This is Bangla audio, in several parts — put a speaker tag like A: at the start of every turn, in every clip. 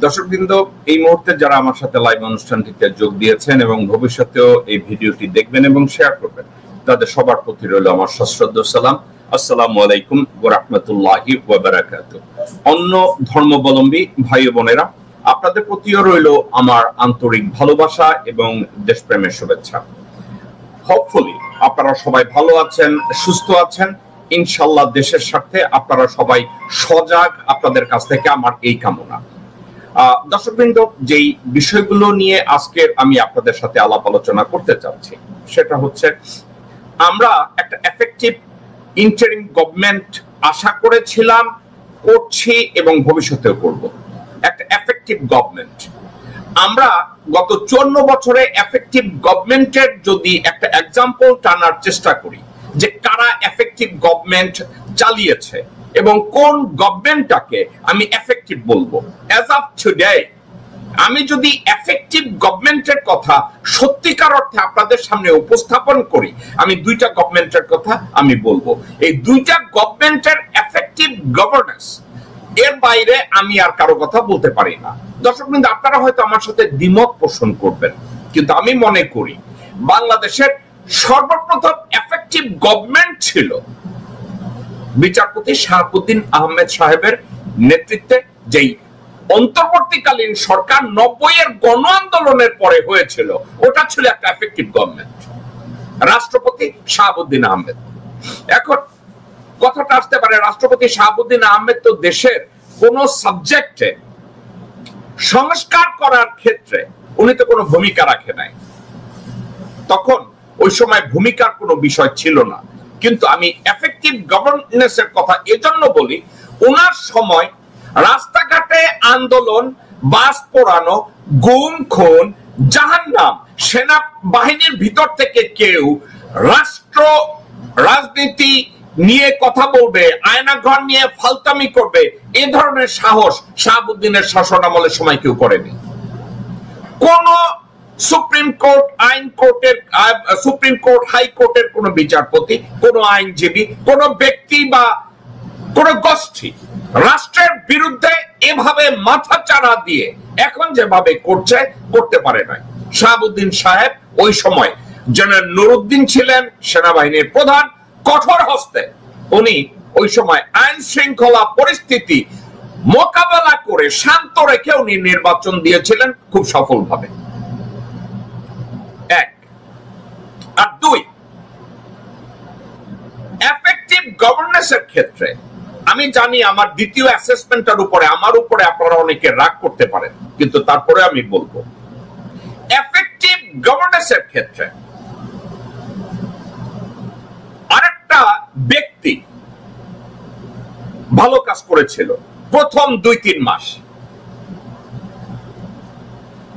A: দর্শকবৃন্দ, এই মুহূর্তে যারা আমার সাথে লাইভ অনুষ্ঠানটিতে যোগ দিয়েছেন এবং ভবিষ্যতেও এই ভিডিওটি দেখবেন এবং শেয়ার করবেন, তাদের সবার প্রতি রইল আমার সশ্রদ্ধ সালাম। আসসালামু আলাইকুম ওয়া রাহমাতুল্লাহি ওয়া বারাকাতুহু। অন্য ধর্মাবলম্বী ভাই বোনেরা, আপনাদের প্রতিও রইল আমার আন্তরিক ভালোবাসা এবং দেশপ্রেমের শুভেচ্ছা। হোপফুলি আপনারা সবাই ভালো আছেন, সুস্থ আছেন। ইনশাআল্লাহ দেশের স্বার্থে আপনারা সবাই সজাগ, আপনাদের কাছ থেকে আমার এই কামনা। দর্শকবৃন্দ, যেই বিষয়গুলো নিয়ে আজকে আমি আপনাদের সাথে আলাপ আলোচনা করতে চাচ্ছি সেটা হচ্ছে, আমরা একটা এফেক্টিভ ইন্টারিম গভর্নমেন্ট আশা করেছিলাম, করছি এবং ভবিষ্যতেও করব। একটা এফেক্টিভ গভর্নমেন্ট, আমরা গত 54 বছরে এফেক্টিভ গভর্নমেন্টের যদি একটা এক্সাম্পল টানার চেষ্টা করি যে কারা এফেক্টিভ গভর্নমেন্ট চালিয়েছে এবং কোন গভর্নমেন্টটাকে আমি এফেক্টিভ বলবো, অ্যাজ অফ টুডে আমি যদি এফেক্টিভ গভর্নমেন্টের কথা সত্যিকার অর্থে আপনাদের সামনে উপস্থাপন করি, আমি দুইটা গভর্নমেন্টের কথা আমি বলবো। এই দুইটা গভর্নমেন্টের এফেক্টিভ গভর্নেন্স, এর বাইরে আমি আর কারো কথা বলতে পারি না। দর্শকবৃন্দ, আপনারা হয়তো আমার সাথে দ্বিমত পোষণ করবেন, কিন্তু আমি মনে করি বাংলাদেশের সর্বপ্রথম এফেক্টিভ গভর্নমেন্ট ছিল বিচারপতি শাহাবুদ্দিন আহমেদ সাহেবের নেতৃত্বে যেই অন্তর্বর্তীকালীন সরকার 90-এর গণ আন্দোলনের পরে হয়েছিল, ওটা ছিল একটা এফেক্টিভ গভর্নমেন্ট, রাষ্ট্রপতি শাহাবুদ্দিন আহমেদ। এখন কথাটা আসতে পারে, রাষ্ট্রপতি শাহাবুদ্দিন আহমেদ তো দেশের কোন সাবজেক্টে সংস্কার করার ক্ষেত্রে উনি তো কোনো ভূমিকা রাখে নাই, তখন ওই সময় ভূমিকার কোনো বিষয় ছিল না। কিন্তু আমি এফেক্টিভ গভর্নেন্সের কথা এজন্য বলি, ওনার সময় রাস্তাঘাটে আন্দোলন, বাস পোড়ানো, গুম খুন, জাহান্নাম, সেনাবাহিনীর ভিতর থেকে কেউ রাষ্ট্র রাজনীতি নিয়ে কথা বলবে, আয়নাঘর নিয়ে ফালতামি করবে, এ ধরনের সাহস শাহাবুদ্দিনের শাসন আমলের সময় কেউ করেনি। কোন সুপ্রিম কোর্ট, আইন কোর্টের, সুপ্রিম কোর্ট, হাইকোর্টের কোন বিচারপতি, কোন আইনজীবী, কোন ব্যক্তি বা কোন গোষ্ঠী রাষ্ট্রের বিরুদ্ধে এভাবে মাথা চাড়া দিয়ে এখন যেভাবে করতে পারে নাই। শাহাবুদ্দিন সাহেব ওই সময় জেনারেল নুরুদ্দিন ছিলেন সেনাবাহিনীর প্রধান, কঠোর হস্তে উনি ওই সময় আইন শৃঙ্খলা পরিস্থিতি মোকাবেলা করে শান্ত রেখে উনি নির্বাচন দিয়েছিলেন খুব সফলভাবে। এক আর দুই, এফেক্টিভ গভর্নেন্সের ক্ষেত্রে আমি জানি আমার দ্বিতীয় অ্যাসেসমেন্টের উপরে আমার উপরে আপনারা অনেকে রাগ করতে পারেন, কিন্তু তারপরে আমি বলবো এফেক্টিভ গভর্নেন্সের ক্ষেত্রে আরেকটা ব্যক্তি ভালো কাজ করেছিল প্রথম 2-3 মাস,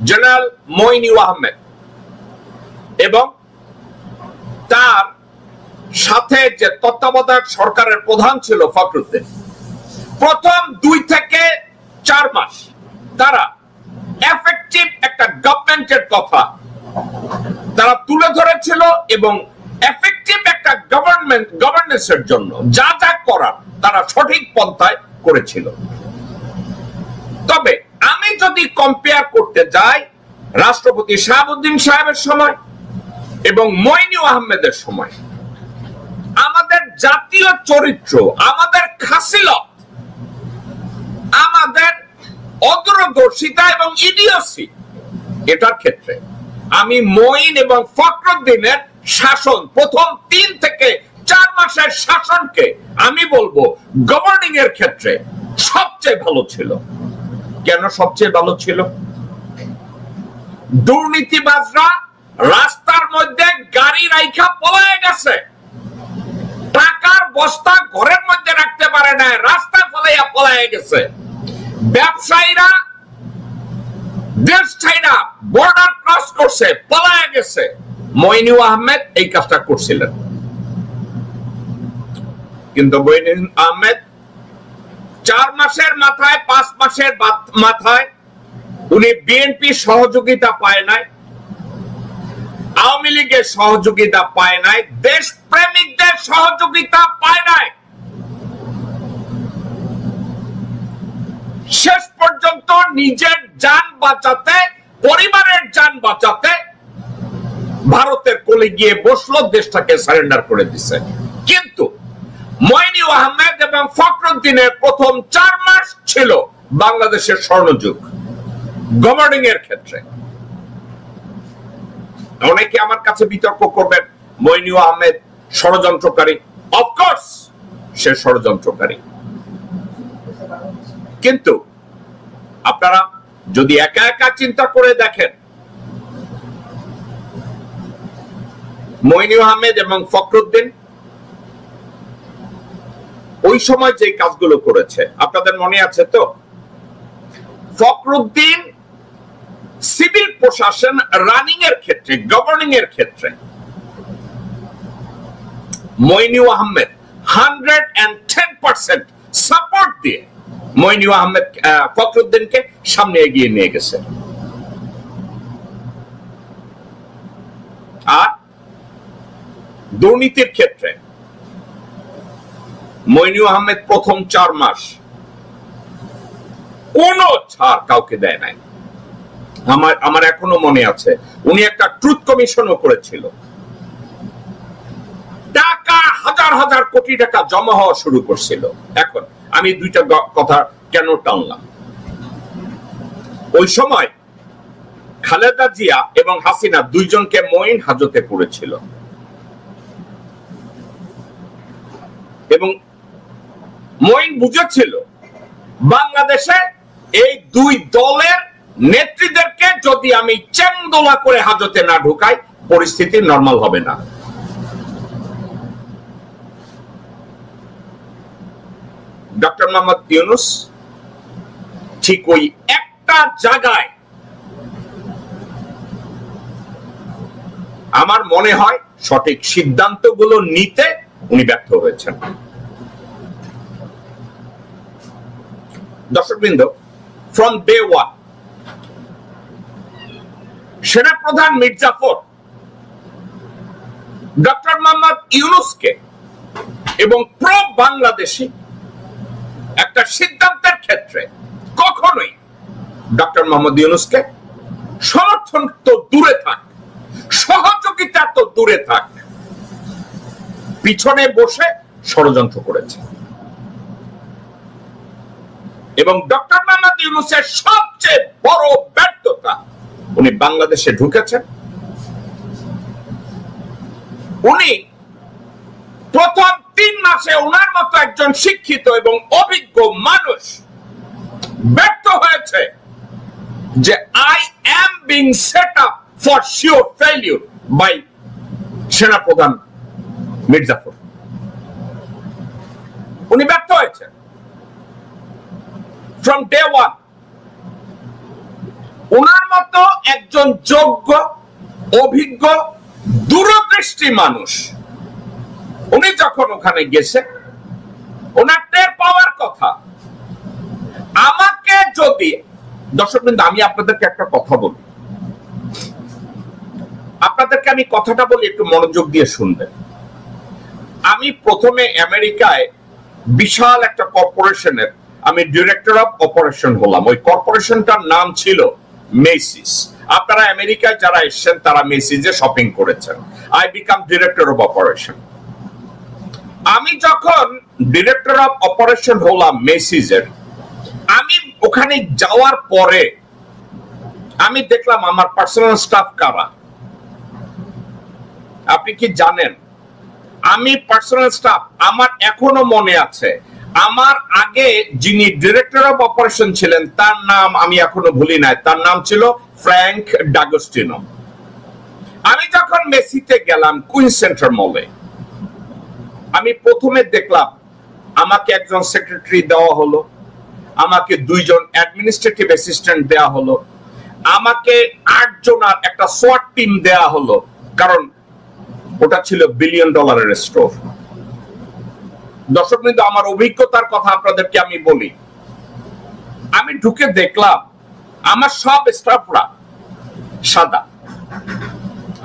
A: জেনারেল মইনুল আহমেদ এবং তার সাথে যে তত্ত্বাবধায়ক সরকারের প্রধান ছিল ফখরুদ্দিন। প্রথম 2 থেকে 4 মাস তারা এফেক্টিভ একটা গভর্নমেন্টের কথা তারা তুলে ধরেছিল এবং এফেক্টিভ একটা গভর্নেন্সের জন্য যা যা করার তারা সঠিক পন্থায় করেছিল। তবে আমি যদি কম্পেয়ার করতে যাই রাষ্ট্রপতি শাহাবুদ্দিন সাহেবের সময় এবং মইনুল আহমেদের সময়, আমাদের জাতীয় চরিত্র, আমাদের খাসিলত, আমাদের অদূরদর্শিতা এবং ইডিওসি, এটার ক্ষেত্রে আমি মঈন এবং ফখরুদ্দিনের শাসন প্রথম 3 থেকে 4 মাসের শাসনকে আমি বলবো গভর্নিং এর ক্ষেত্রে সবচেয়ে ভালো ছিল। কেন সবচেয়ে ভালো ছিল? দুর্নীতিবাজরা রাস্তার মধ্যে গাড়ি রাইখা পলায় গেছে, টাকার বস্তা ঘরের মধ্যে রাখতে পারে না, রাস্তা ফলাইয়া পলায় গেছে। ব্যবসায়ীরা দেশ ছাইরা বর্ডার ক্রস করছে, পলায় গেছে। মইনুল আহমেদ এই কাজটা করছিলেন, কিন্তু মইনুল আহমেদ 4 মাসের মাথায়, 5 মাসের মাথায় উনি বিএনপি সহযোগিতা পায় নাই, আওয়ামী লীগের সহযোগিতা পায় নাই, দেশ প্রেমিকদের সহযোগিতা পায় নাই। শেষ পর্যন্ত নিজের জান বাঁচাতে, পরিবারের জান বাঁচাতে ভারতের কোলে গিয়ে বসলো, দেশটাকে সারেন্ডার করে দিচ্ছে। কিন্তু মইনুল আহমেদ এবং ফখরুদ্দিনের প্রথম 4 মাস ছিল বাংলাদেশের স্বর্ণযুগ গভর্নিং এর ক্ষেত্রে। অনেকে আমার কাছে বিতর্ক করবেন মইনুল আহমেদ ষড়যন্ত্রকারী। অফকোর্স সে ষড়যন্ত্রকারী, কিন্তু আপনারা যদি একা একা চিন্তা করে দেখেন, মইনুল আহমেদ এবং ফখরুদ্দিন ওই সময় যে কাজগুলো করেছে আপনাদের মনে আছে তো? ফখরুদ্দিন সিভিল প্রশাসন রানিং এর ক্ষেত্রে, গভর্নিং এর ক্ষেত্রে মইনুল আহমেদ 110% সাপোর্ট দিয়ে মইনুল আহমেদ ফখরুদ্দিনকে সামনে এগিয়ে নিয়ে গেছে। আর দুর্নীতির ক্ষেত্রে মইনুল আহমেদ প্রথম 4 মাস কোনো ছাড় কাউকে দেয় নাই। আমার এখনো মনে আছে উনি একটা ট্রুথ কমিশনও করেছিল। টাকা হাজার হাজার কোটি টাকা জমা হওয়া শুরু করছিল। এখন আমি দুইটা কথা কেন টানলাম? ওই সময় খালেদা জিয়া এবং হাসিনা দুইজনকে মঈন হাজতে পড়েছিল এবং মঈন বুঝেছিল বাংলাদেশে এই দুই দলের নেত্রীদেরকে যদি আমি চেংদোলা করে হাজতে না ঢুকাই, পরিস্থিতি নরমাল হবে না। ডক্টর মোহাম্মদ ইউনূস ঠিক ওই একটা জায়গায় আমার মনে হয় সঠিক সিদ্ধান্তগুলো নিতে উনি ব্যর্থ হয়েছেন। দর্শকবৃন্দ, ফ্রম ডে ওয়ান সেনাপ্রধান মীর জাফর ডক্টর মোহাম্মদ ইউনূসকে এবং প্রো বাংলাদেশী একটা সিদ্ধান্তের ক্ষেত্রে কখনোই ডক্টর মোহাম্মদ ইউনূসকে সমর্থন তো দূরে থাক, সহযোগিতা তো দূরে থাক, পিছনে বসে ষড়যন্ত্র করেছে। এবং ডক্টর মোহাম্মদ ইউনূসের সবচেয়ে বড় ব্যর্থতা, উনি বাংলাদেশে ঢুকেছেন, উনি প্রথম 3 মাসে ওনার মতো একজন শিক্ষিত এবং অভিজ্ঞ মানুষ ব্যর্থ হয়েছে যে I am being set up for sure failure by সেনাপ্রধান মীর জাফর। উনি ব্যর্থ হয়েছে ফ্রম ডে ওয়ান। ওনার মতো একজন যোগ্য, অভিজ্ঞ, দূরদৃষ্টি মানুষ উনি যখন ওখানে গেছে, ওনার টের পাওয়ার কথা। আমাকে যদি দর্শকবৃন্দ, আমি আপনাদেরকে একটা কথা বলি, আপনাদেরকে আমি কথাটা বলি, একটু মনোযোগ দিয়ে শুনবেন। আমি প্রথমে আমেরিকায় বিশাল একটা কর্পোরেশনের আমি ডিরেক্টর অফ অপারেশন হলাম। ওই কর্পোরেশনটার নাম ছিল মেসিস। আপনারা আমেরিকায় যারা এসেছেন তারা মেসিজে শপিং করেছেন। I become director of operation. আমি যখন ডিরেক্টর অফ অপারেশন হলাম মেসিজের, আমি ওখানে যাওয়ার পরে আমি দেখলাম আমার পার্সোনাল স্টাফ কারা। আপনি কি জানেন, আমি পার্সোনাল স্টাফ, আমার এখনো মনে আছে, আমার আগে যিনি ডিরেক্টর অফ অপারেশন ছিলেন তার নাম আমি এখনো ভুলি নাই, তার নাম ছিল ফ্র্যাঙ্ক ডাগস্টিনো। আমি যখন মেসিতে গেলাম কুইন সেন্টার মলে, আমি প্রথমে দেখলাম আমাকে একজন সেক্রেটারি দেওয়া হলো, আমাকে 2 জন অ্যাডমিনিস্ট্রেটিভ অ্যাসিস্ট্যান্ট দেওয়া হলো, আমাকে 8 জনের একটা সোয়াট টিম দেওয়া হলো, কারণ ওটা ছিল $1 বিলিয়ন স্টোর। দর্শকবৃন্দ, আমার অভিজ্ঞতার কথা আপনাদেরকে আমি বলি। আমি ঢুকে দেখলাম আমার সব স্টাফরা সাদা,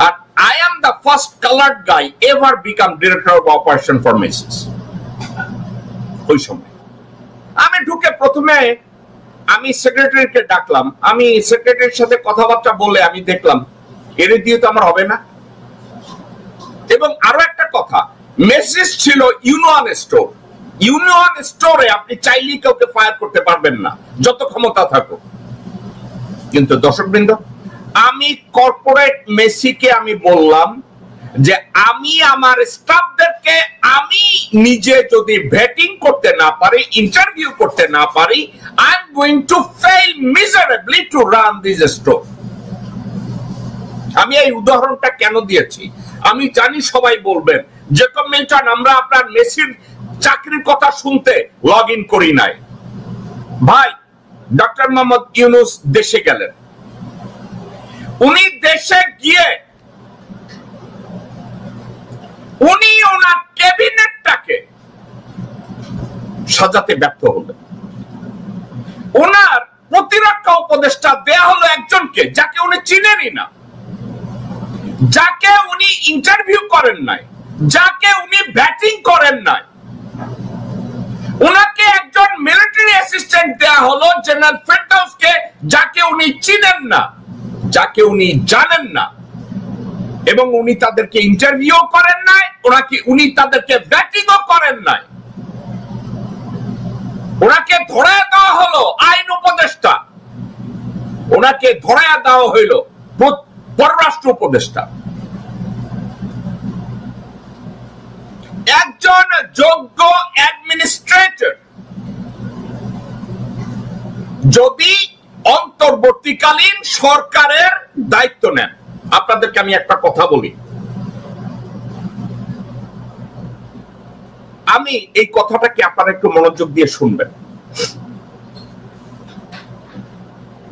A: আর I am the first colored guy ever become director of operation for Macy's। ওই সময় আমি ঢুকে প্রথমে আমি সেক্রেটারিকে ডাকলাম, আমি সেক্রেটারির সাথে কথাবার্তা বলে আমি দেখলাম এর দিয়ে তো আমার হবে না। এবং আরো একটা কথা, মেসেজ ছিল ইউনিয়ন স্টোর। ইউনিয়ন স্টোরে আপনি চাইলেই কাউকে ফায়ার করতে পারবেন না, যত ক্ষমতা থাকুক। কিন্তু দর্শকবৃন্দ, আমি কর্পোরেট মেসিকে আমি বললাম যে আমি আমার স্টাফদেরকে আমি নিজে যদি ভেটিং করতে না পারি, ইন্টারভিউ করতে না পারি, I am going to fail miserably to run this store. আমি এই উদাহরণটা কেন দিয়েছি? আমি জানি সবাই বলবেন যে মিল্টন, আমরা আপনার মেসির চাকরির কথা শুনতে লগ ইন করি নাই। ভাই, ডক্টর মোহাম্মদ ইউনূস দেশে গেলেন, উনি দেশে গিয়ে উনি ওনার ক্যাবিনেটটাকে সাজাতে ব্যর্থ হলেন। ওনার প্রতিরক্ষা উপদেষ্টা দেয়া হলো একজনকে যাকে উনি চিনেনই না, যাকে উনি ইন্টারভিউ করেন নাই, যাকে উনি ব্যাটিং করেন নাই। ওনাকে একজন মিলিটারি অ্যাসিস্ট্যান্ট দেয়া হলো জেনারেল ফেরদৌসকে, যাকে উনি চিনেন না, যাকে উনি জানেন না, এবং উনি তাদেরকে ইন্টারভিউ করেন নাই, উনি তাদেরকে ব্যাটিংও করেন নাই। ওনাকে ধরায় দেওয়া হলো আইন উপদেষ্টা, ওনাকে ধরায় দেওয়া হইল পররাষ্ট্র উপদেষ্টা। একজন যোগ্য অ্যাডমিনিস্ট্রেটর যদি অন্তর্বর্তীকালীন সরকারের দায়িত্ব নেন, আপনাদেরকে আমি একটা কথা বলি, আমি এই কথাটাকে আপনারা একটু মনোযোগ দিয়ে শুনবেন।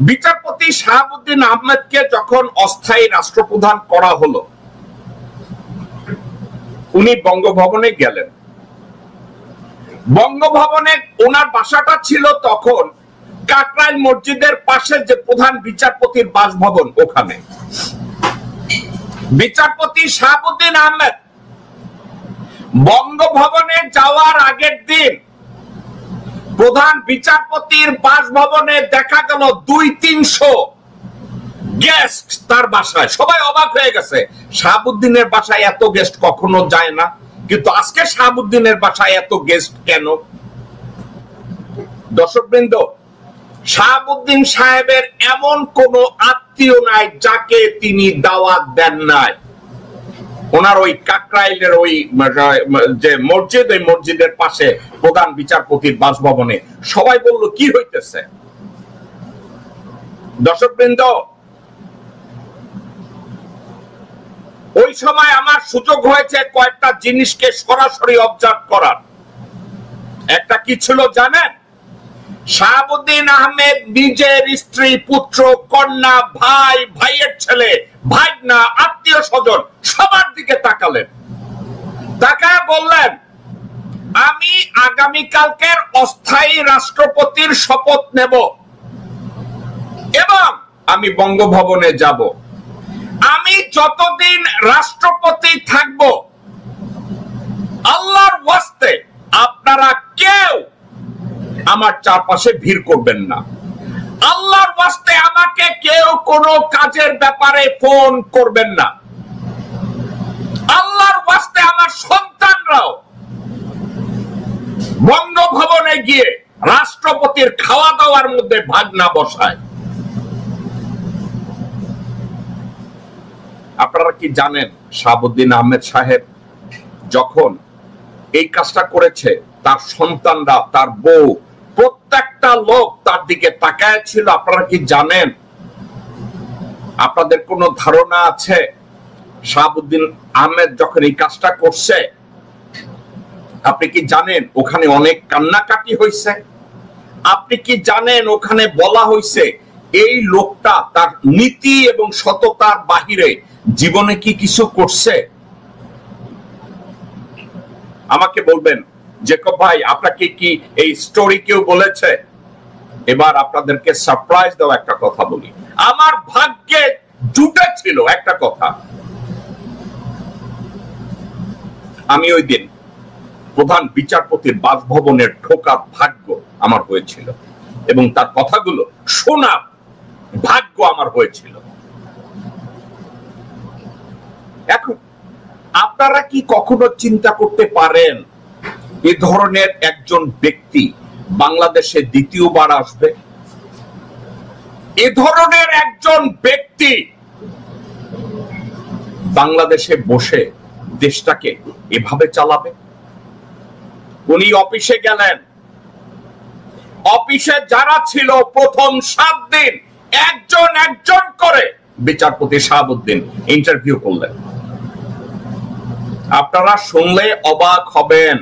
A: বিচারপতি শাহাবুদ্দিন আহমেদকে যখন অস্থায়ী রাষ্ট্রপ্রধান করা হলো, উনি বঙ্গভবনে গেলেন। বঙ্গভবনে ওনার বাসাটা ছিল তখন কাকরাইল মসজিদের পাশে যে প্রধান বিচারপতির বাসভবন, ওখানে। বিচারপতি শাহাবুদ্দিন আহমেদ বঙ্গভবনে যাওয়ার আগের দিন প্রধান বিচারপতির বাসভবনে দেখা গেল 200-300 গেস্ট তার বাসায়। সবাই অবাক হয়ে গেছে, শাহাবুদ্দিনের বাসায় এত গেস্ট কখনো যায় না, কিন্তু আজকে শাহাবুদ্দিনের বাসায় এত গেস্ট কেন? দর্শকবৃন্দ, শাহাবুদ্দিন সাহেবের এমন কোন আত্মীয় নাই যাকে তিনি দাওয়াত দেন নাই। ওনার ওই কাকরাইলের ওই যে মসজিদ, ওই মসজিদের পাশে প্রধান বিচারপতির বাসভবনে সবাই বলল কি হইতেছে। দর্শকবৃন্দ, ওই সময় আমার সুযোগ হয়েছে কয়েকটা জিনিসকে সরাসরি অবজার্ভ করার। একটা কি ছিল জানেন? শাহাবুদ্দিন আহমেদ নিজের স্ত্রী, পুত্র, কন্যা, ভাই, ভাইয়ের ছেলে, ভাইনা, আত্মীয় স্বজন সবার দিকে তাকালেন। তাকায় বললেন, আমি আগামীকালকের অস্থায়ী রাষ্ট্রপতির শপথ নেব এবং আমি বঙ্গভবনে যাব। আমি যতদিন রাষ্ট্রপতি থাকব, আল্লাহর ওয়াস্তে আপনারা কেউ আমার চারপাশে ভিড় করবেন না। আল্লাহর ওয়াস্তে আমাকে কেউ কোনো কাজের ব্যাপারে ফোন করবেন না। আল্লাহর ওয়াস্তে আমার সন্তানরাও বঙ্গভবনে গিয়ে রাষ্ট্রপতির খাওয়া দাওয়ার মধ্যে ভাগ না বসায়। আপনারা কি জানেন, শাহাবুদ্দিন আহমেদ সাহেব যখন এই কাজটা করেছে, তার সন্তানরা, তার বউ, প্রত্যেকটা লোক তার দিকে তাকায় ছিল। আপনারা কি জানেন? আপনাদের কোনো ধারণা আছে শাহাবুদ্দিন আহমেদ যখন এই কাজটা করছে, আপনি কি জানেন ওখানে অনেক কান্নাকাটি হয়েছে? আপনি কি জানেন ওখানে বলা হয়েছে এই লোকটা তার নীতি এবং সততার বাহিরে জীবনে কি কিছু করছে? আমাকে বলবেন জেকব ভাই, আপনাকে কি এই স্টোরি কেউ বলেছে? এবার আপনাদেরকে সারপ্রাইজ দাও একটা কথা বলি। আমার ভাগ্যে জুটে ছিল একটা কথা। আমি ওই দিন প্রধান বিচারপতির বাসভবনের ঢোকার ভাগ্য আমার হয়েছিল। এবং তার কথাগুলো শোনার ভাগ্য আমার হয়েছিল। এখন আপনারা কি কখনো চিন্তা করতে পারেন এ ধরনের একজন ব্যক্তি বাংলাদেশে দ্বিতীয়বার আসবে? এ ধরনের একজন ব্যক্তি বাংলাদেশে বসে দেশটাকে এভাবে চালাবে? উনি অফিসে গেলেন, অফিসে যারা ছিল প্রথম 7 দিন একজন একজন করে বিচারপতি শাহাবুদ্দিন ইন্টারভিউ করলেন। আপনারা শুনলে অবাক হবেন,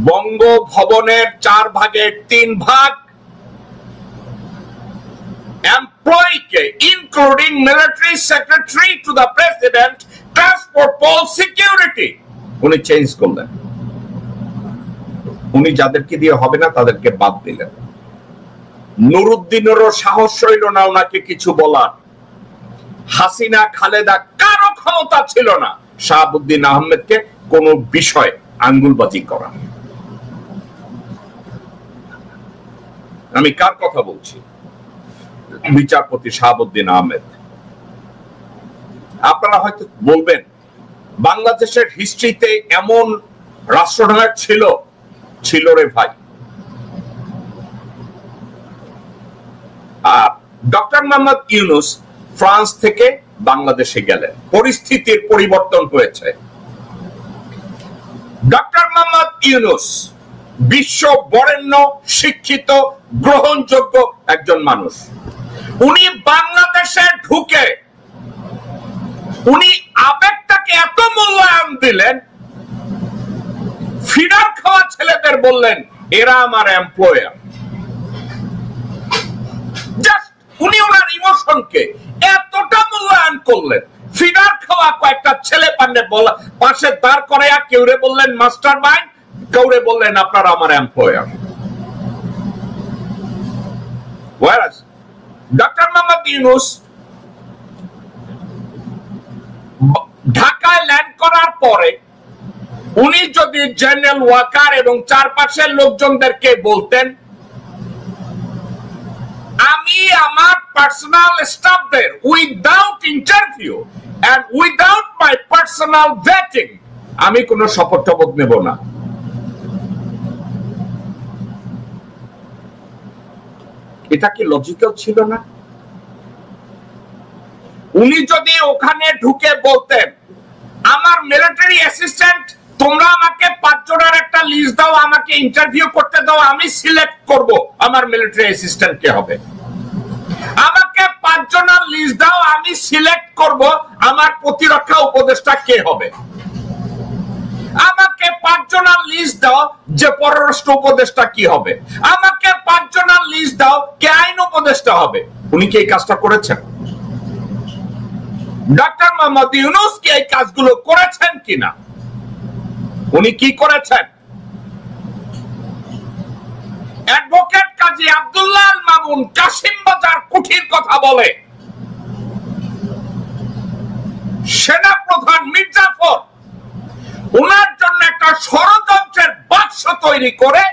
A: বঙ্গভবনের 4 ভাগের 3 ভাগ এমপ্লয়িকে, including military secretary to the president, transport, পোল, সিকিউরিটি, উনি চেঞ্জ করলেন। উনি যাদেরকে দিয়ে হবে না তাদেরকে বাদ দিলেন। নুরুদ্দিনেরও সাহস হইল না ওনাকে কিছু বলার। হাসিনা, খালেদা কারো ক্ষমতা ছিল না শাহাবুদ্দিন আহমেদকে কোন বিষয়ে আঙ্গুলবাজি করা। আমি কার কথা বলছি? বিচারপতি শাহাবুদ্দিন আহমেদ। আপনারা হয়তো বলবেন বাংলাদেশের হিস্ট্রিতে এমন রাষ্ট্রনায়ক ছিল রে ভাই। ডক্টর মোহাম্মদ ইউনূস ফ্রান্স থেকে বাংলাদেশে গেলেন, পরিস্থিতির পরিবর্তন হয়েছে। ডক্টর মোহাম্মদ ইউনূস বিশ্ব বরেণ্য, শিক্ষিত, গ্রহণযোগ্য একজন মানুষ। উনি বাংলাদেশে ঢুকে উনি আবেগটাকে এত মূল্যায়ন দিলেন, ফিডার খাওয়া ছেলেদের বললেন এরা আমার এমপ্লয়ার। জাস্ট উনি ওনার ইমোশনকে এতটা মূল্যায়ন করলেন, ফিডার খাওয়া কয়েকটা ছেলে পাশে দাঁড় করাইয়া কেউরে বললেন মাস্টার মাইন্ড, কেউরে বললেন আপনারা আমার এমপ্লয়ার। ডক্টর মোহাম্মদ ইউনূস ঢাকায় ল্যান্ড করার পরে উনি যদি জেনারেল ওয়াকার এবং চারপাশের লোকজনদেরকে বলতেন আমি আমার পার্সোনাল স্টাফদের without interview and without my personal vetting আমি কোনো শপথ টপথ নেব না, এটা কি লজিক্যাল ছিল না? উনি যদি ওখানে ঢুকে বলতেন আমার মিলিটারি অ্যাসিস্ট্যান্ট তোমরা আমাকে 5 জনের একটা লিস্ট দাও, আমাকে ইন্টারভিউ করতে দাও, আমি সিলেক্ট করব আমার মিলিটারি অ্যাসিস্ট্যান্ট কে হবে, আমাকে 5 জনের লিস্ট দাও, আমি সিলেক্ট করব আমার প্রতিরক্ষা উপদেষ্টা কে হবে, আমাকে 5 জনের লিস্ট দাও যে পররাষ্ট্র উপদেষ্টা কি হবে, আমাকে 5 জনের লিস্ট দাও কে আইন উপদেষ্টা হবে। উনি কি এই কাজটা করেছেন? ডক্টর মোহাম্মদ ইউনূস কি এই কাজগুলো করেছেন কিনা? উনি কি করেছেন? অ্যাডভোকেট কাজী আব্দুল্লাহ আল মামুন কাশিম বাজার কুঠির কথা বলে, সেনা প্রধান মীর জাফর ওনার জন্য একটা ষড়যন্ত্রের বাক্স তৈরি করে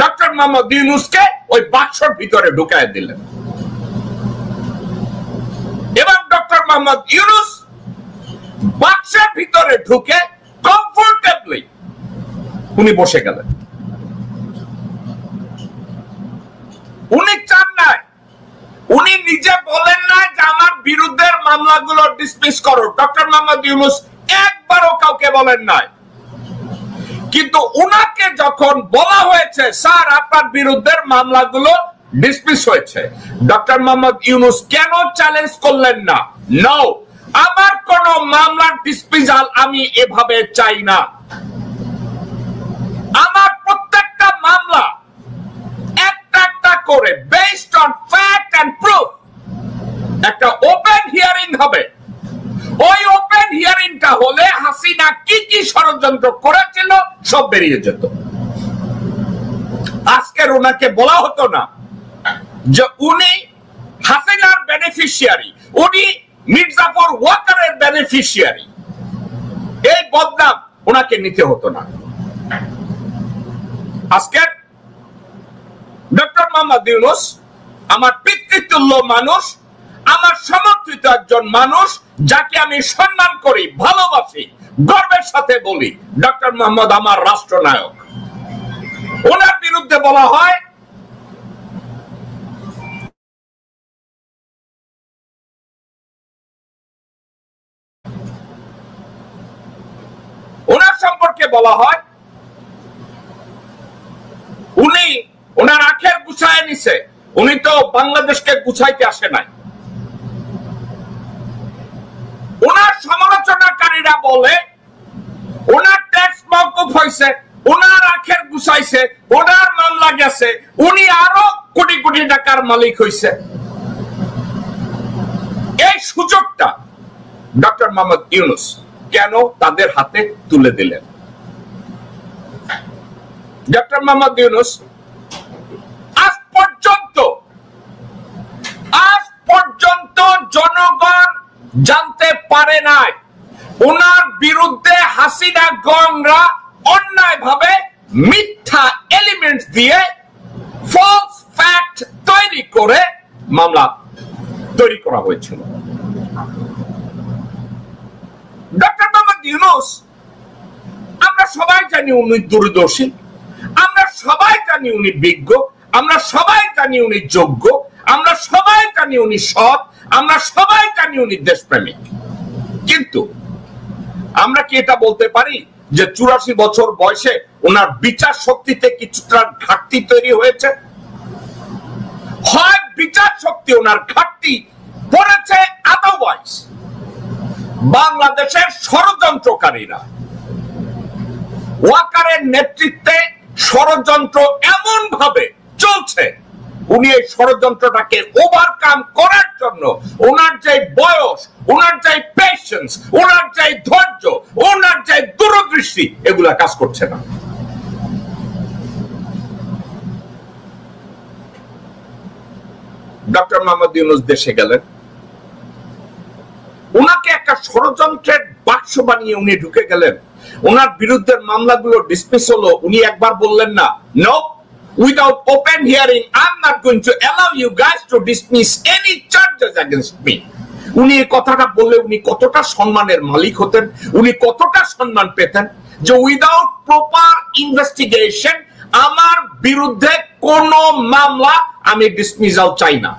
A: ডক্টর মোহাম্মদ ইউনূসকে ওই বাক্সের ভিতরে ঢুকায় দিলেন এবং ডক্টর মোহাম্মদ ইউনূস বাক্সের ভিতরে ঢুকে কমফোর্টেবলি উনি বসে গেলেন। উনি চান নাই, উনি নিজে বলেন না যে আমার বিরুদ্ধের মামলাগুলো ডিসমিস করো। ডক্টর মোহাম্মদ ইউনূস একবারও কাউকে বলেন নাই, কিন্তু উনাকে যখন বলা হয়েছে স্যার আপনার বিরুদ্ধের মামলাগুলো ডিসমিস হয়েছে, ডক্টর মোহাম্মদ ইউনূস কেন চ্যালেঞ্জ করলেন না? নো, আমার কোন মামলার ডিসমিসাল আমি এভাবে চাই না। আমার প্রত্যেকটা মামলা একটা একটা করে based on fact and proof একটা ওপেন হিয়ারিং হবে। ওই ওপেন হিয়ারিংটা হলে হাসিনা কি কি ষড়যন্ত্র করেছিল সব বেরিয়ে যেত। আজকের ওনাকে বলা হতো না যে উনি হাসিনার বেনিফিশিয়ারি, উনি মীর জাফর ওয়াকারের বেনিফিশিয়ারি, এই বদনাম ওনাকে নিতে হতো না। আজকের ডক্টর মোহাম্মদ ইউনূস আমার পিতৃতুল্য মানুষ, আমার সমর্থিত একজন মানুষ, যাকে আমি সম্মান করি, ভালোবাসি, গর্বের সাথে বলি ডক্টর মোহাম্মদ আমার রাষ্ট্রনায়ক। ওনার বিরুদ্ধে বলা হয় ওনার সম্পর্কে বলা হয় উনি ওনার আখের গুছায় নিছে, উনি তো বাংলাদেশকে গুছাইতে আসে নাই। ওনার সমালোচনাকারীরা বলে ওনার ট্যাক্স মওকুফ হয়েছে, ওনার আখের গুছাইছে, ওনার মামলা গেছে, উনি আরো কোটি কোটি টাকার মালিক হয়েছে। এই সুযোগটা ডক্টর মোহাম্মদ ইউনূস কেন তাদের হাতে তুলে দিলেন? ডক্টর মোহাম্মদ ইউনূস আজ পর্যন্ত জনগণ জানতে পারে নাই ওনার বিরুদ্ধে হাসিনা গণরা অন্যায়ভাবে মিথ্যা এলিমেন্টস দিয়ে ফলস ফ্যাক্ট তৈরি করে মামলা তৈরি করা হয়েছিল। ডক্টর মোহাম্মদ ইউনূস, আমরা সবাই জানি উনি দূরদর্শী, আমরা সবাই জানি উনি বিজ্ঞ, আমরা সবাই জানি উনি যোগ্য, আমরা সবাই জানি উনি সৎ, আমরা সবাই জানি উনি দেশপ্রেমিক। কিন্তু আমরা কি এটা বলতে পারি যে 84 বছর বয়সে ওনার বিচার শক্তিতে কিছুটা ঘাটতি তৈরি হয়েছে? হয় বিচার শক্তি ওনার ঘাটতি পড়েছে, আদারওয়াইজ বাংলাদেশের ষড়যন্ত্রকারীরা ওয়াকারের নেতৃত্বে ষড়যন্ত্র এমন ভাবে চলছে, উনি এই ষড়যন্ত্রটাকে ওভারকাম করার জন্য ওনার যে বয়স, ওনার যে পেশেন্স, ওনার যে ধৈর্য, ওনার যে দূরদৃষ্টি, এগুলা কাজ করছে না। ডক্টর মোহাম্মদ ইউনূস দেশে গেলেন, ওনাকে একটা ষড়যন্ত্রের বাক্স বানিয়ে উনি ঢুকে গেলেন। ওনার বিরুদ্ধে মামলাগুলো ডিসমিস হলো, উনি একবার বললেন না, no, without open hearing I'm not going to allow you guys to dismiss any charges against me. উনি এই কথাটা বললে উনি কতটা সম্মানের মালিক হতেন, উনি কতটা সম্মান পেতেন যে উইদাউট প্রপার ইনভেস্টিগেশন আমার বিরুদ্ধে কোন মামলা আমি ডিসমিসাল চাই না।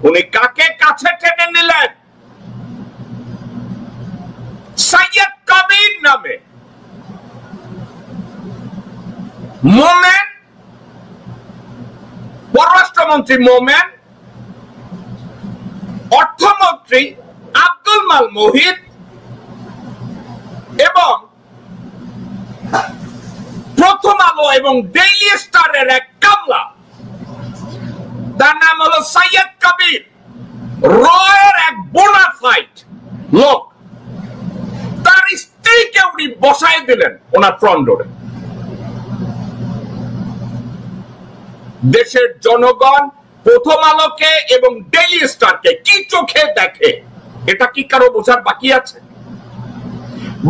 A: উনি কাকে কাছে টেনে নিলেন? সৈয়দ কবির নামে মোমেন, পররাষ্ট্রমন্ত্রী মোমেন, অর্থমন্ত্রী আব্দুল মাল মুহিত এবং প্রথম আলো এবং ডেইলি স্টারের এক কামলা, তার নাম হলো সৈয়দ কবির, রয়ের এক বোনাফাইড লোক, তার স্ত্রীকে উনি বসায় দিলেন ওনার ফ্রন্ট ডোরে। দেশের জনগণ প্রথম আলোকে এবং ডেইলি স্টারকে কি চোখে দেখে এটা কি কারো বোঝার বাকি আছে?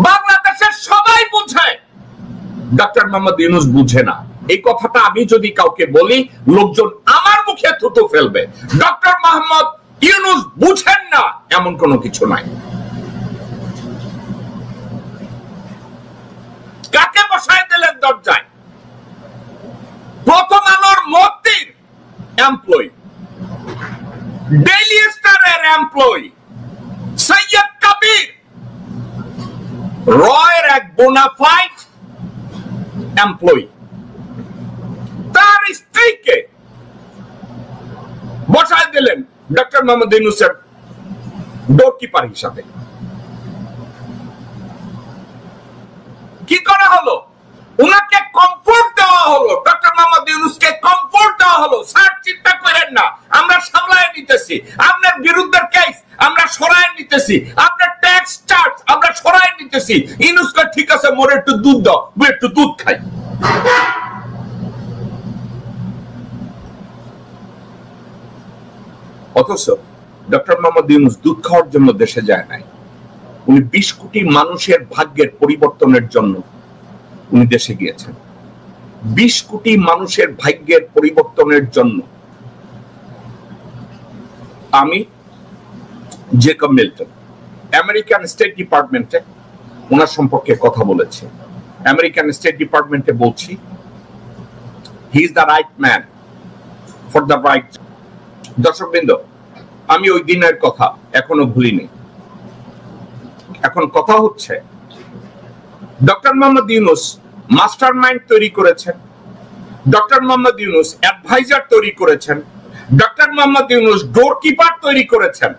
A: বাংলাদেশের সবাই বোঝে, ডক্টর মোহাম্মদ ইউনূস বুঝে না। এই কথাটা আমি যদি কাউকে বলি লোকজন আমার মুখে থুতু ফেলবে। ডক্টর মোহাম্মদ ইউনূস বুঝেন না এমন কোনো কিছু নাই। কাকে বসায় দিলেন দরজায়? প্রথম আলোর মতির এমপ্লয়ি, ডেইলি স্টারের এমপ্লয়ি সৈয়দ কবির, রয়ের এক বোনাফাইড এমপ্লয়ি, তার স্ত্রীকে বসায় দিলেন ডক্টর মোহাম্মদ ইউনূসের ডোরকিপার হিসাবে। কি করা হলো? উনাকে কমফোর্ট দেওয়া হলো, ডক্টর মোহাম্মদ ইউনূসকে কমফোর্ট দেওয়া হলো। স্যার চিন্তা করেন না, আমরা সামলায় নিতেছি, আপনার বিরুদ্ধের কেস আমরা সরায় নিতেছি, আপনার ট্যাক্স চার্জ আমরা সরায় নিতেছি। ইউনূসকে ঠিক আছে, মোরে একটু দুধ দাও, একটু দুধ খাই। অথচ ডক্টর মোহাম্মদ ইউনূস দুধ খাওয়ার জন্য দেশে যায় নাই, উনি 20 কোটি মানুষের ভাগ্যের পরিবর্তনের জন্য উনি দেশে গিয়েছেন। 20 কোটি মানুষের ভাগ্যের পরিবর্তনের জন্য আমি জেকব মিল্টন আমেরিকান স্টেট ডিপার্টমেন্টে ওনার সম্পর্কে কথা বলেছি। আমেরিকান স্টেট ডিপার্টমেন্টে বলছি he is the right man for the right. দর্শকবৃন্দ, আমি ওই দিনের কথা এখনো ভুলিনি। এখন কথা হচ্ছে doctor Mohammad Yunus master mind তৈরি করেছেন, ডক্টর মোহাম্মদ ইউনূস অ্যাডভাইজার তৈরি করেছেন, ডক্টর মোহাম্মদ ইউনূস ডোরকিপার তৈরি করেছেন।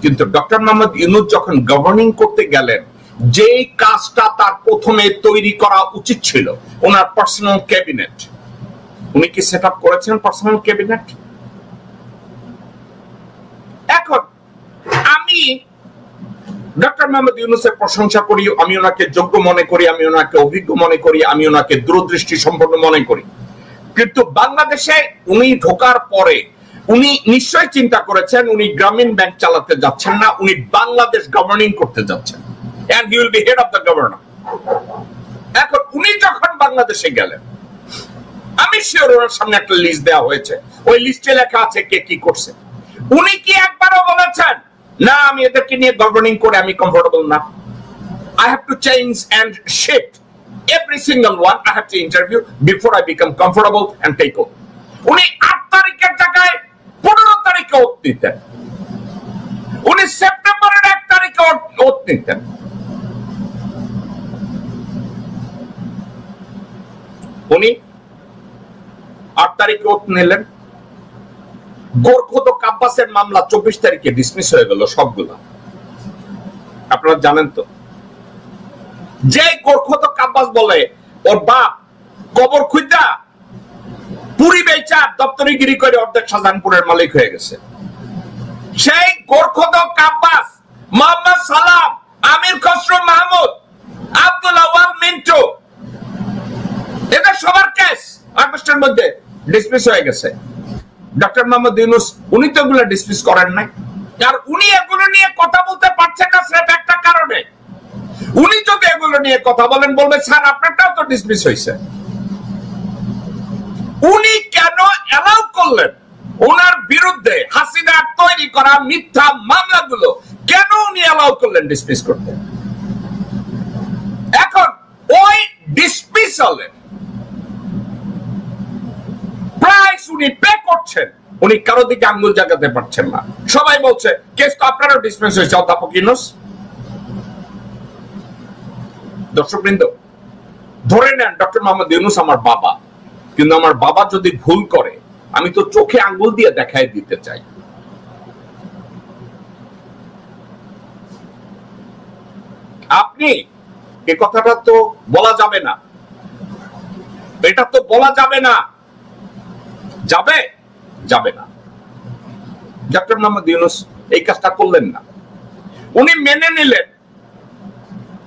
A: কিন্তু ডক্টর মোহাম্মদ ইউনূস যখন গভর্নিং করতে গেলেন, যেই কাজটা তার প্রথমে তৈরি করা উচিত ছিল ওনার পার্সোনাল ক্যাবিনেট, উনি কি সেট আপ করেছেন পার্সোনাল ক্যাবিনেট? এখন আমি ডক্টর মোহাম্মদ ইউনূসের প্রশংসা করি, আমি ওনাকে যোগ্য মনে করি, আমি ওনাকে অভিজ্ঞ মনে করি, আমি ওনাকে দূরদৃষ্টি সম্পন্ন মনে করি। কিন্তু বাংলাদেশে উনি ঢোকার পরে উনি নিশ্চয়ই চিন্তা করেছেন উনি গ্রামীণ ব্যাংক চালাতে যাচ্ছেন না, উনি বাংলাদেশ গভর্নিং করতে যাচ্ছেন, and he will be head of the governor। এখন উনি যখন বাংলাদেশে গেলেন, আমি শিওর ওনার সামনে একটা লিস্ট দেওয়া হয়েছে, ওই লিস্টে লেখা আছে কে কি করছে। উনি কি একবারও বলেছেন না আমি এদেরকে নিয়ে গভর্নিং করে আমি কমফোর্টেবল না, I have to change and shift every single one, I have to interview before I become comfortable and take over? উনি 8 তারিখের জায়গায় 15 তারিখে ওত নিতেন, উনি সেপ্টেম্বরের 1 তারিখে ওত নিতেন। উনি 8 তারিখে ওত নিলেন, গোরখোদ কাব্বাসের মামলা 24 তারিখে ডিসমিস হয়ে গেল সবগুলো। আপনারা জানেন তো, যে গোরখোদ কাব্বাস বলে ওর বাপ কবর খুঁজা পুরি বেচা দপ্তরিগিরি করে অর্ধেক শাহজাহানপুরের মালিক হয়ে গেছে, সেই গোরখোদ কাব্বাস, মোহাম্মদ সালাম, আমির খসরু মাহমুদ, আব্দুল আওয়াল মিন্টু, এদের সবার কেস আগস্টের মধ্যে ডিসমিস হয়ে গেছে। ডক্টর মোহাম্মদ ইউনূস উনি তো এগুলো ডিসমিস করেন নাই, আর উনি এগুলো নিয়ে কথা বলতে পারছেন না স্রেফ একটা কারণে, উনি যদি এগুলো নিয়ে কথা বলেন বলবে স্যার আপনারটাও তো ডিসমিস হয়েছে। উনি কেন অ্যালাউ করলেন ওনার বিরুদ্ধে হাসিনার তৈরি করা মিথ্যা মামলাগুলো, কেন উনি অ্যালাউ করলেন ডিসমিস করতে? এখন ওই ডিসমিসলের প্রাইস উনি পে করছেন, উনি কারো দিকে আঙ্গুল জাগাতে পারছেন না। সবাই বলছে কেস তো আপনারও ডিসমিস হয়েছে অধ্যাপক ইউনূস। দর্শকবৃন্দ, ধরে নেন ডক্টর মোহাম্মদ ইউনূস আমার বাবা, কিন্তু আমার বাবা যদি ভুল করে আমি তো চোখে আঙ্গুল দিয়ে দেখাই দিতে চাই। আপনি এ কথাটা তো বলা যাবে না, এটা তো বলা যাবে না, যাবে যাবে না। ডক্টর মোহাম্মদ ইউনূস এই কাজটা করলেন না, উনি মেনে নিলেন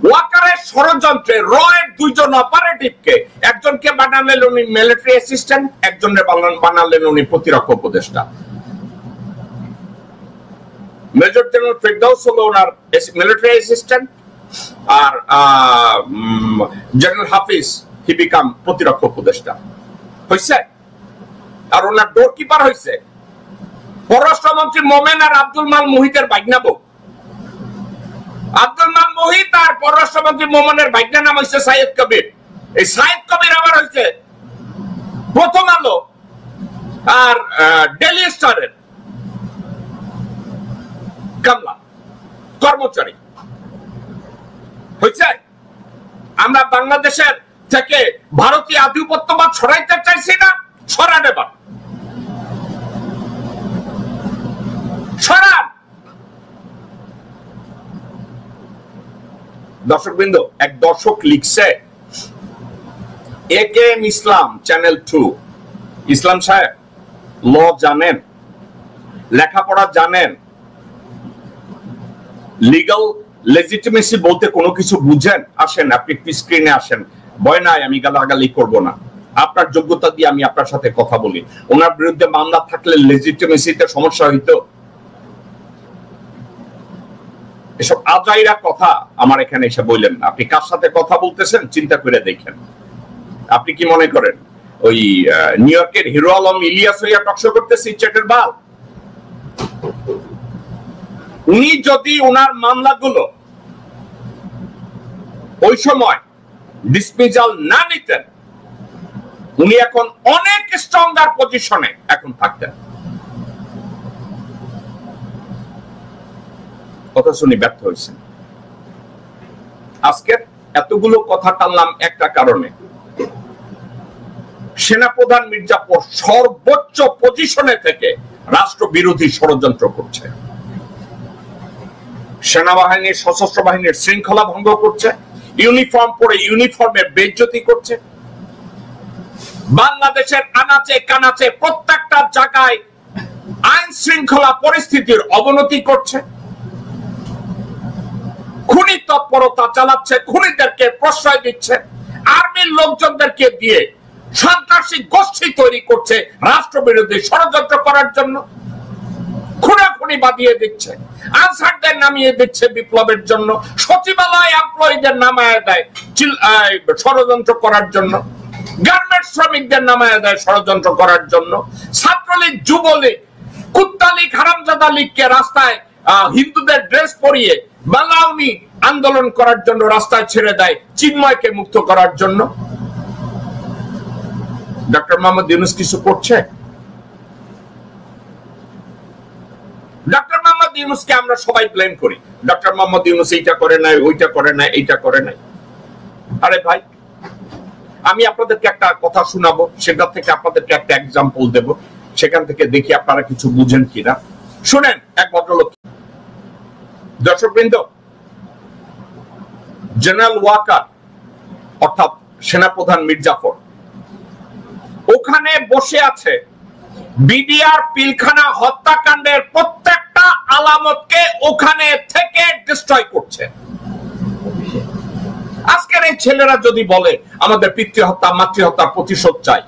A: ওয়াকারের ষড়যন্ত্রে রয়ের দুইজন অপারেটিভকে, একজনকে বানালেন উনি মিলিটারি অ্যাসিস্ট্যান্ট, একজনের বানালেন উনি প্রতিরক্ষা উপদেষ্টা। মেজর জেনারেল ফেরদৌস হলো ওনার মিলিটারি অ্যাসিস্ট্যান্ট, আর জেনারেল হাফিজ হি বিকাম প্রতিরক্ষা উপদেষ্টা হইছে, আর ওনার ডোরকিপার হইছে পররাষ্ট্রমন্ত্রী মোমেন আর আব্দুল মাল মুহিতের ভাগনা বউ। আব্দুল মাল মুহিত আর পররাষ্ট্রমন্ত্রী মোমেনের ভাগনা নাম হইছে সাইয়েদ কবির। এই সাইয়েদ কবির আবার হইছে প্রথম আলো আর ডেইলি স্টারের কামলা কর্মচারী হইছে। আমরা বাংলাদেশের থেকে ভারতীয় আধিপত্যবাদ ছড়াইতে চাইছি না, ছড়ান এবার, ছড়ান। দর্শকবৃন্দ, এক দর্শক লিখছে একেএম ইসলাম চ্যানেল 2, ইসলাম সাহেব ল জানেন, লেখাপড়া জানেন, লিগ্যাল লেজিটিমেসি বলতে কোনো কিছু বুঝেন, আসেন আপনি স্ক্রিনে আসেন, ভয় নাই, আমি গালাগালি করব না, আপনার যোগ্যতা দিয়ে আমি আপনার সাথে কথা বলি। ওনার বিরুদ্ধে মামলা থাকলে লেজিটিমেসিতে সমস্যা হইতো। এসব আজাইরা কথা আমার এখানে এসে বললেন না। আপনি কার সাথে কথা বলতেছেন চিন্তা করে দেখেন। আপনি কি মনে করেন ওই নিউ ইয়র্কের হিরো আলম ইলিয়াস হইয়া টকশো করতেছি চেটের বাল? উনি যদি ওনার মামলাগুলো ওই সময় ডিসমিসাল না নিতেন, উনি এখন অনেক স্ট্রঙ্গার পজিশনে এখন থাকতেন। কথা শুনি ব্যর্থ হয়েছেন। আজকে এতগুলো কথা টানলাম একটা কারণে, সেনাপ্রধান মির্জাপুর সর্বোচ্চ পজিশনে থেকে রাষ্ট্রবিরোধী ষড়যন্ত্র করছে, সেনাবাহিনীর সশস্ত্র বাহিনীর শৃঙ্খলা ভঙ্গ করছে, ইউনিফর্ম পরে ইউনিফর্মের বেইজ্জতি করছে, বাংলাদেশের আনাচে কানাচে প্রত্যেকটা জায়গায় আইন শৃঙ্খলা পরিস্থিতির অবনতি করছে, খুনি তৎপরতা চালাচ্ছে, খুনিদেরকে প্রশ্রয় দিচ্ছে, আর্মির লোকজনদেরকে দিয়ে সন্ত্রাসী গোষ্ঠী তৈরি করছে রাষ্ট্রবিরোধী ষড়যন্ত্র করার জন্য, খুনাখুনি বাদিয়ে দিচ্ছে, আনসারদের নামিয়ে দিচ্ছে বিপ্লবের জন্য, সচিবালয় এমপ্লয়ীদের নামায় দেয় ষড়যন্ত্র করার জন্য, গার্মেন্টস শ্রমিকদের নামায় দেয় ষড়যন্ত্র করার জন্য, ছাত্রলীগ, যুবলীগ, কুত্তালীগ, হারামজাদা লীগকে রাস্তায় হিন্দুদের ড্রেস পরিয়ে বাংলাউনি আন্দোলন করার জন্য রাস্তায় ছেড়ে দেয় চিন্ময়কে মুক্ত করার জন্য। ডক্টর মোহাম্মদ ইউনূস কিছু করছে? ডক্টর মোহাম্মদ ইউনূসকে আমরা সবাই ব্লেম করি, ডক্টর মোহাম্মদ ইউনূস এইটা করে নাই, ওইটা করে নাই, এইটা করে নাই। আরে ভাই, আমি আপনাদেরকে একটা কথা শোনাবো, সেটা থেকে আপনাদেরকে একটা এক্সাম্পল দেব, সেখান থেকে দেখি আপনারা কিছু বুঝেন কিনা। শুনেন, এক ভদ্রলোক, দর্শকবৃন্দ, জেনারেল ওয়াকার অর্থাৎ সেনাপ্রধান মির্জাফর ওখানে বসে আছে, বিডিআর পিলখানা হত্যাকাণ্ডের প্রত্যেকটা আলামতকে ওখানে থেকে ডিস্ট্রয় করছে। আজকের এই ছেলেরা যদি বলে আমাদের পিতৃহত্যা মাতৃহত্যার প্রতিশোধ চাই,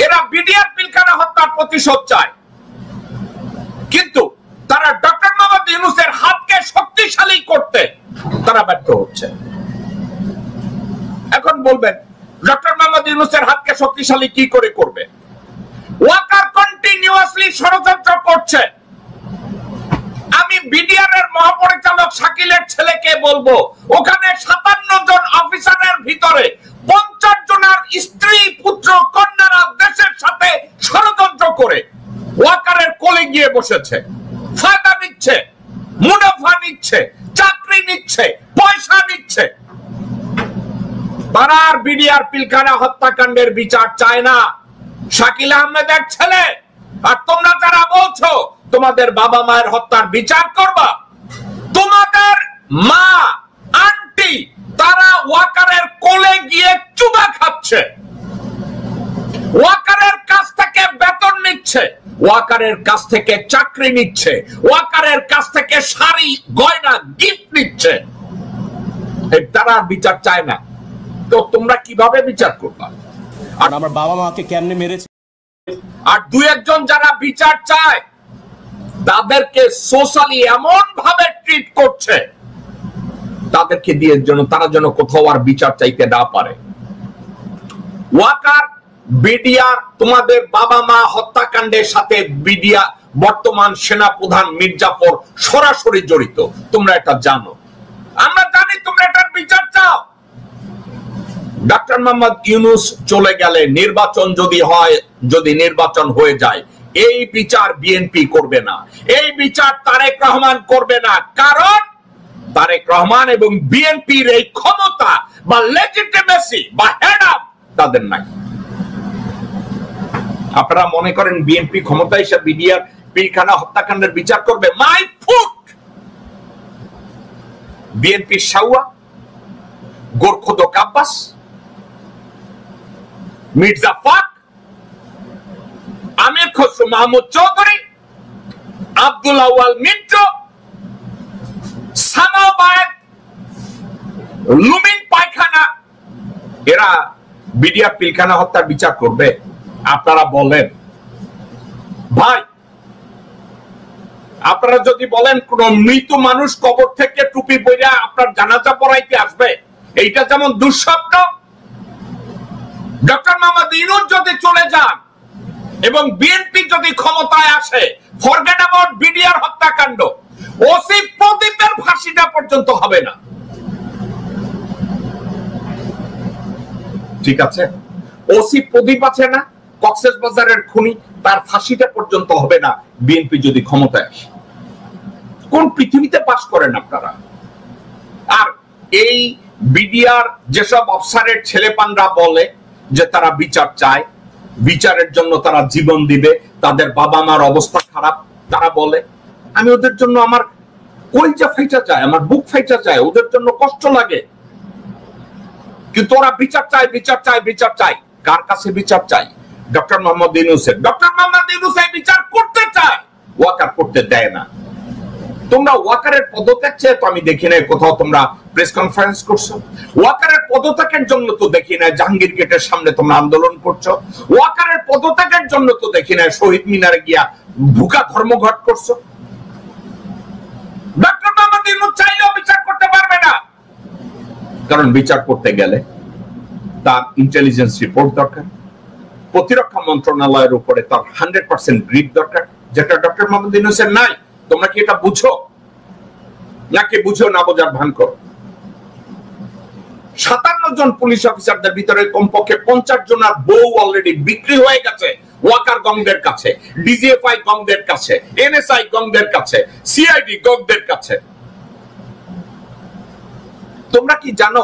A: এরা বিডিআর পিলখানা হত্যার প্রতিশোধ চায়, কিন্তু তারা ডক্টর মোহাম্মদ ইউনূসের হাতকে শক্তিশালী করতে তারা ব্যর্থ হচ্ছে। এখন বলবেন ডক্টর মোহাম্মদ ইউনূসের হাতকে শক্তিশালী কি করে করবে? ওয়াকার কন্টিনিউয়াসলি ষড়যন্ত্র করছে। আমি বিডিআর এর মহাপরিচালক শাকিলের ছেলেকে বলবো, ওখানে 57 জন অফিসারের ভিতরে 50 জনের স্ত্রী, পুত্র, কন্যারা দেশের সাথে ষড়যন্ত্র করে ওয়াকারের কোলে গিয়ে বসেছে, ফায়দা নিচ্ছে, মুনাফা নিচ্ছে, চাকরি নিচ্ছে, পয়সা নিচ্ছে। তারা আর বিডিআর পিলখানা হত্যাকাণ্ডের বিচার চায় না। শাকিল আহমেদের ছেলে আর তোমরা যারা বলছো তোমাদের বাবা মায়ের হত্যার বিচার করবা, তোমাদের মা, আন্টি তারা ওয়াকারের কোলে গিয়ে চুবা খাচ্ছে, ওয়াকারের কাছ থেকে বেতন নিচ্ছে, ওয়াকারের কাছ থেকে চাকরি নিচ্ছে, ওয়াকারের কাছ থেকে শাড়ি, গয়না, গিফট নিচ্ছে। তারা বিচার চায় না, তো তোমরা কিভাবে বিচার করবা? আর
B: আমার বাবা মাকে কেমনে মেরেছে?
A: আর দুই একজন যারা বিচার চায় তাদেরকে সোশ্যালি এমন ভাবে ট্রিট করছে তাদেরকে দিয়ে যেন তারা যেন কোথাও আর বিচার চাইতে না পারে। ওয়াকার, বিডিআর, তোমাদের বাবা মা হত্যাকাণ্ডের সাথে বিডিআর বর্তমান সেনাপ্রধান মির্জাফর সরাসরি জড়িত, তোমরা এটা জানো। আমরা জানি তোমরা এটার বিচার চাও। ডক্টর মোহাম্মদ ইউনূস চলে গেলে, নির্বাচন যদি হয়, যদি নির্বাচন হয়ে যায়, এই বিচার বিএনপি করবে না, এই বিচার তারেক রহমান করবে না, কারণ তারেক রহমান এবং বিএনপির এই ক্ষমতা বা লেজিটিমেসি বা হেড আপ তাদের নাই। আপনারা মনে করেন বিএনপি ক্ষমতা এসে বিডিআর পিলখানা হত্যাকাণ্ডের বিচার করবে? My foot! বিএনপির শাওয়া, গোরখোদক আব্বাস, মির্জা ফাক, আমির খসরু মাহমুদ চৌধুরী, আব্দুল আউয়াল মিন্টু, সামাবাদ, লুমিন পায়খানা, এরা বিডিআর পিলখানা হত্যার বিচার করবে? আপনারা বলেন ভাই, আপনারা যদি বলেন কোন মৃত মানুষ কবর থেকে টুপি পরে আপনার জানাজা পড়াইতে আসবে, এইটা যেমন দুঃস্বপ্ন, ডক্টর মোহাম্মদ ইউনূস যদি চলে যান এবং বিএনপি যদি ক্ষমতায় আসে, ফরগেট অ্যাবাউট বিডিআর হত্যাকাণ্ড, ওসি প্রদীপের ফাঁসিটা পর্যন্ত হবে না। ঠিক আছে, ওসি প্রদীপ আছে না, কক্সবাজারের খুনি, তার ফাঁসিটা পর্যন্ত হবে না বিএনপি যদি ক্ষমতায় আসে। কোন পৃথিবীতে বাস করেন আপনারা? আর এই বিডিআর যেসব অফিসারের ছেলেপানরা বলে যে তারা বিচার চায়, বিচারের জন্য তারা জীবন দিবে, তাদের বাবা মার অবস্থা খারাপ, তারা বলে, আমি ওদের জন্য আমার কলিজা ফাইটা যায়, আমার বুক ফাইটা যায়, ওদের জন্য কষ্ট লাগে, কিন্তু ওরা বিচার চায়, বিচার চায়, বিচার চায়। কার কাছে বিচার চায়? ডক্টর মোহাম্মদ ইউনূসের। ডক্টর মোহাম্মদ ইউনূস বিচার করতে চায়, ওয়াকার করতে দেয় না। তোমরা ওয়াকারের পদত্যাগ চেয়ে তো আমি দেখি নাই কোথাও তোমরা প্রেস কনফারেন্স করছো। ওয়াকারের পদত্যাগের জন্য তো দেখি না জাহাঙ্গীর গেটের সামনে তোমরা আন্দোলন করছো। ওয়াকারের পদত্যাগের জন্য তো দেখি না শহীদ মিনারে গিয়া ভুকা ধর্মঘট করছো। ডক্টর মোহাম্মদ ইউনূস চাইলেও বিচার করতে পারবে না, কারণ বিচার করতে গেলে তার ইন্টেলিজেন্স রিপোর্ট দরকার, প্রতিরক্ষা মন্ত্রণালয়ের উপরে তার 100% গ্রিপ দরকার, যেটা ডক্টর মোহাম্মদ ইউনূসের নাই। তোমরা কি এটা বুঝো নাকি বুঝো না বোঝার ভান করো? 57 জন পুলিশ অফিসারদের ভিতরে কমপক্ষে 50 জনের বউ অলরেডি বিক্রি হয়ে গেছে ওয়াকার গংদের কাছে, ডিজিএফআই গংদের কাছে, এনএসআই গংদের কাছে, সিআইডি গংদের কাছে। তোমরা কি জানো?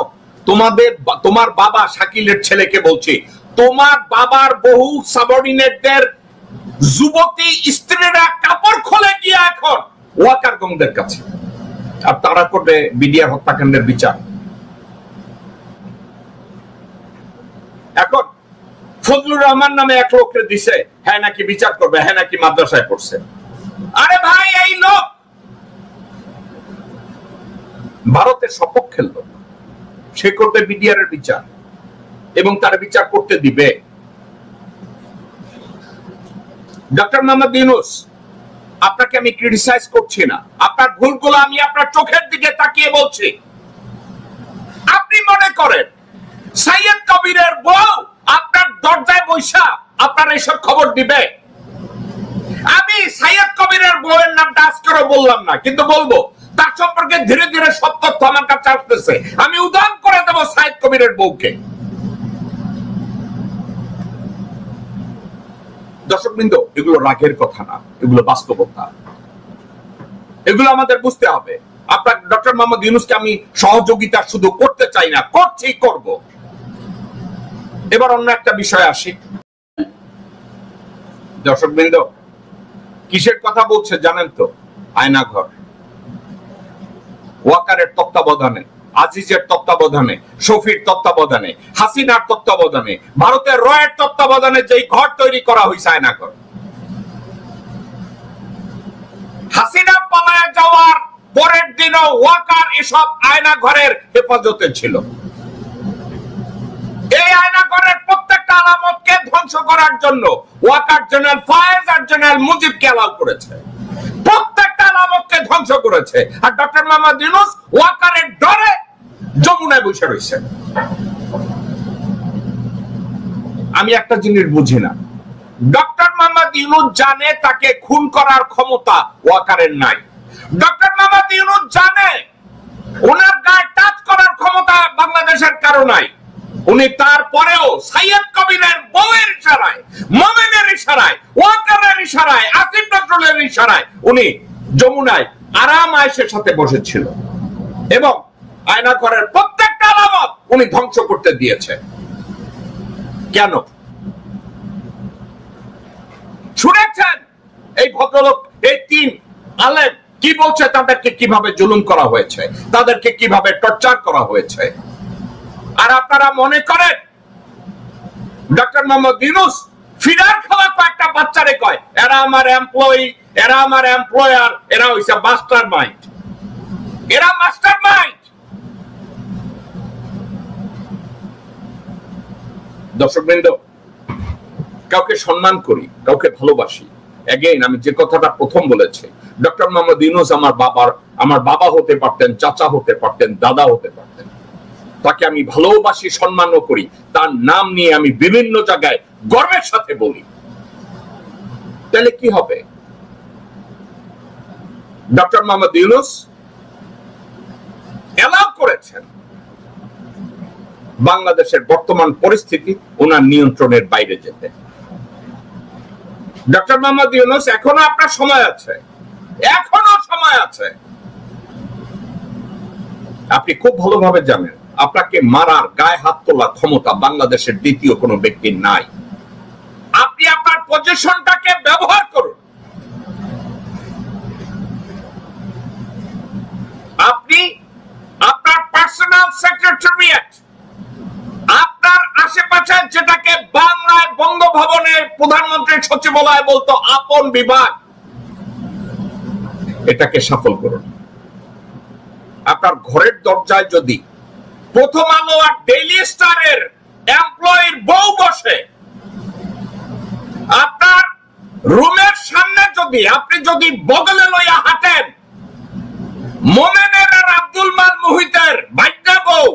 A: তোমার বাবা শাকিলের ছেলেকে বলছি, তোমার বাবার বহু সাবঅর্ডিনেটদের যুবতী স্ত্রীরা কাপড় খুলে গিয়ে এখন ওয়াকার গংদের কাছে, আর তারা করবে বিডিআর হত্যাকাণ্ডের বিচার। এখন ফজলুর রহমান নামে এক লোককে দিছে, হ্যাঁ নাকি বিচার করবে, হ্যাঁ নাকি মাদ্রাসায় পড়ছে। আরে ভাই, এই লোক ভারতের সপক্ষের লোক, সে করবে বিডিআর এর বিচার এবং তার বিচার করতে দিবে। ডক্টর মোহাম্মদ ইউনূস, আপনাকে আমি ক্রিটিসাইজ করছি না, আপনার ভুলগুলো আমি আপনার চোখের দিকে তাকিয়ে বলছি। আপনি মনে করেন সাইয়েদ কবিরের বউ আপনার দরজায় বৈশা আপনার এইসব খবর দিবে? আমি সাইয়েদ কবিরের বউয়ের নামটা আজকেও বললাম না, কিন্তু বলবো, তার সম্পর্কে ধীরে ধীরে সব তথ্য আমার কাছে আসতেছে। আমি উদাহরণ করে দেবো সাইয়েদ কবিরের বউকে। দর্শকবৃন্দ, এগুলো রাগের কথা না, এগুলো বাস্তবতা, এগুলো আমাদের বুঝতে হবে। আপনার ডক্টর মোহাম্মদ ইউনূসকে আমি সহযোগিতা শুধু করতে চাই না, করছি, করব। এবার অন্য একটা বিষয় আসি। দর্শকবৃন্দ, কিসের কথা বলছে জানেন তো? আয়নাঘর। ওয়াকারের তত্ত্বাবধানে, আজিজের তত্ত্বাবধানে, শফির তত্ত্বাবধানে, হাসিনার তত্ত্বাবধানে, ভারতের রয়ের তত্ত্বাবধানে যেই ঘর তৈরি করা হয়েছে আয়নাঘর, হাসিনা পালায় যাওয়ার পরের দিনও ওয়াকার এসব আয়নাঘরের হেফাজতে ছিল। এই আয়নাঘরের প্রত্যেকটা আলামতকে ধ্বংস করার জন্য ওয়াকার জেনারেল ফায়েজ আর জেনারেল মুজিবকে অ্যালাউ করেছে, প্রত্যেকটা আলামতকে ধ্বংস করেছে। আর ডক্টর মোহাম্মদ ইউনূস ওয়াকারের ডরে যমুনায় বসে রয়েছে। আমি একটা জিনিস বুঝি না, ডক্টর মোহাম্মদ ইউনূস জানে তাকে খুন করার ক্ষমতা ওয়াকারের নাই। ডক্টর মোহাম্মদ ইউনূস জানে ওনার গায়ে টাচ করার ক্ষমতা বাংলাদেশের কারো নাই। উনি তারপরেও সাইয়েদ কবিরের বউয়ের ইশারায়, মোমেনের ইশারায়, ওয়াকারের ইশারায়, আসিফ নজরুলের ইশারায় উনি যমুনায় আরাম আয়েশের সাথে বসেছিল এবং আয়নাঘরের প্রত্যেকটা আলামত উনি ধ্বংস করতে দিয়েছে। কেন? শুনেছেন এই ভদ্রলোক, এই তিন আলেম কি বলছে, তাদেরকে কিভাবে জুলুম করা হয়েছে, তাদেরকে কিভাবে টর্চার করা হয়েছে। আর আপনারা মনে করেন ডক্টর মোহাম্মদ ইউনূস ফিরার খাওয়া কয়েকটা বাচ্চারে কয় এরা আমার এমপ্লয়ি, এরা আমার এমপ্লয়ার, এরা হইছে মাস্টার মাইন্ড, এরা মাস্টার মাইন্ড। দর্শকবৃন্দ, কাউকে সম্মান করি, কাউকে ভালোবাসি। এগেইন আমি যে কথাটা প্রথম বলেছি, ডক্টর মোহাম্মদ ইউনূস আমার বাবা হতে পারতেন, চাচা হতে পারতেন, দাদা হতে পারতেন। তাকে আমি ভালোবাসি, সম্মানও করি, তার নাম নিয়ে আমি বিভিন্ন জায়গায় গর্বের সাথে বলি, তাহলে কি হবে? ডক্টর মোহাম্মদ ইউনূস এলাও করেছেন বাংলাদেশের বর্তমান পরিস্থিতি ওনার নিয়ন্ত্রণের বাইরে যেতে। ডক্টর মোহাম্মদ ইউনূস, এখনো আপনার সময় আছে, এখনো সময় আছে। আপনি খুব ভালোভাবে জানেন আপনাকে মারার, গায়ে হাত তোলার ক্ষমতা বাংলাদেশের দ্বিতীয় কোনো ব্যক্তির নাই। আপনি আপনার পজিশনটাকে ব্যবহার করুন। আপনি আপনার পার্সোনাল সেক্রেটারিয়েট, আপনার আশেপাশে যেটাকে বাংলায় বঙ্গভবনের প্রধানমন্ত্রীর সচিবালয় বলতো আপন বিভাগ, এটাকে সফল করুন। আপনার ঘরের দরজায় যদি প্রথম আলো আর ডেইলি স্টারের এমপ্লয়ির বউ বসে, আপনার রুমের সামনে যদি আপনি যদি বগলে লইয়া হাঁটেন মোমেনের আর আব্দুল মাল মুহিতের ভাইটা বউ,